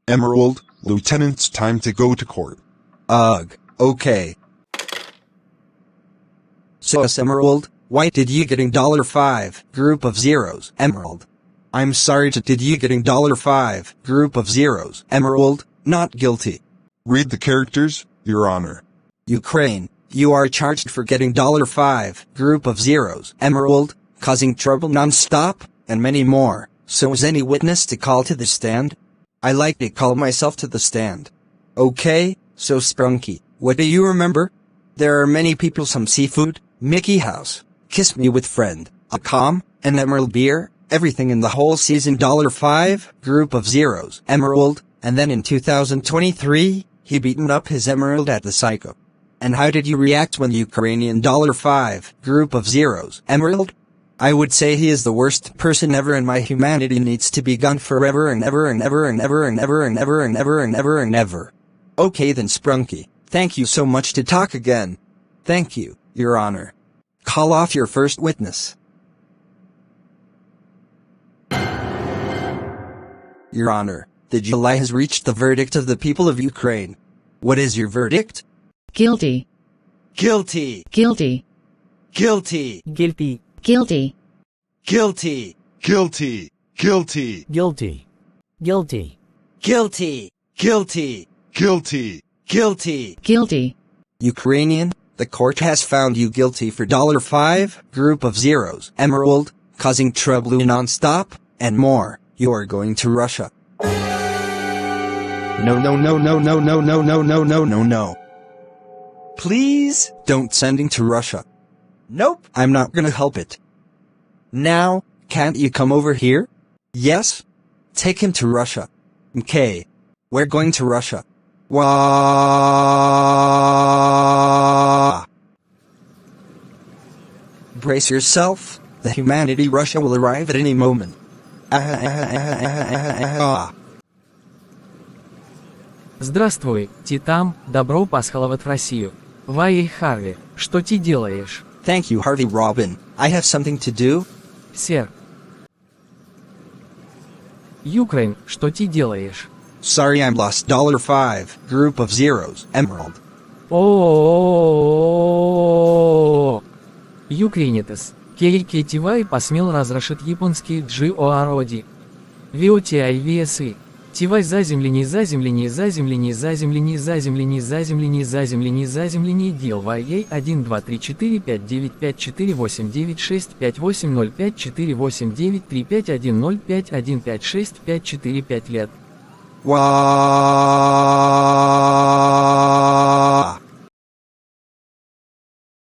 Emerald, Lieutenant's time to go to court. Ugh, okay. So Emerald, why did you getting $5? Group of zeros, Emerald. I'm sorry did you getting $5? Group of zeros, Emerald, not guilty. Read the characters, Your Honor. Ukraine, you are charged for getting $5? Group of zeros, Emerald, causing trouble non-stop, and many more. So is any witness to call to the stand? I like to call myself to the stand. Okay, so Sprunky, what do you remember? There are many people, some seafood, Mickey House, Kiss Me with Friend, a calm, an Emerald beer, everything in the whole season $5? Group of zeros, Emerald, and then in 2023, he beaten up his Emerald at the Psycho. And how did you react when Ukrainian $5? Group of zeros, Emerald? I would say he is the worst person ever, and my humanity needs to be gone forever and ever and ever and ever and ever and ever and ever and ever and ever. Okay then Sprunky, thank you so much to talk again. Thank you, Your Honor. Call off your first witness. Your Honor, the July has reached the verdict of the people of Ukraine. What is your verdict? Guilty. Guilty. Guilty. Guilty. Guilty. Guilty. Guilty. Guilty. Guilty. Guilty. Guilty. Guilty. Guilty. Guilty. Guilty. Guilty. Ukrainian, the court has found you guilty for $5? Group of zeros, Emerald, causing trouble non-stop, and more. You are going to Russia. No, no, no, no, no, no, no, no, no, no, no, no. Please, don't sending to Russia. Nope, I'm not gonna help it. Now, can't you come over here? Yes? Take him to Russia. Okay. We're going to Russia. Wah! Brace yourself, the humanity Russia will arrive at any moment. Здравствуй, Титан, добро пожаловать в Россию. Вай Харви, что ты делаешь? Thank you, Harvey Robin. I have something to do. Сэр. Ukraine, что ты делаешь? Sorry, I'm lost. $5. Group of zeros. Emerald. О. Юкринитес. Кейтивай посмел разрушить японские GOROD. VOTIVSI. Тивай заземление дел YA 1 2 3 4 5 9 5 4 8 9 6 5 8 0 5 4 8 9 3 5 1 0 5 1 5 6 5 4 5 лет. Wow.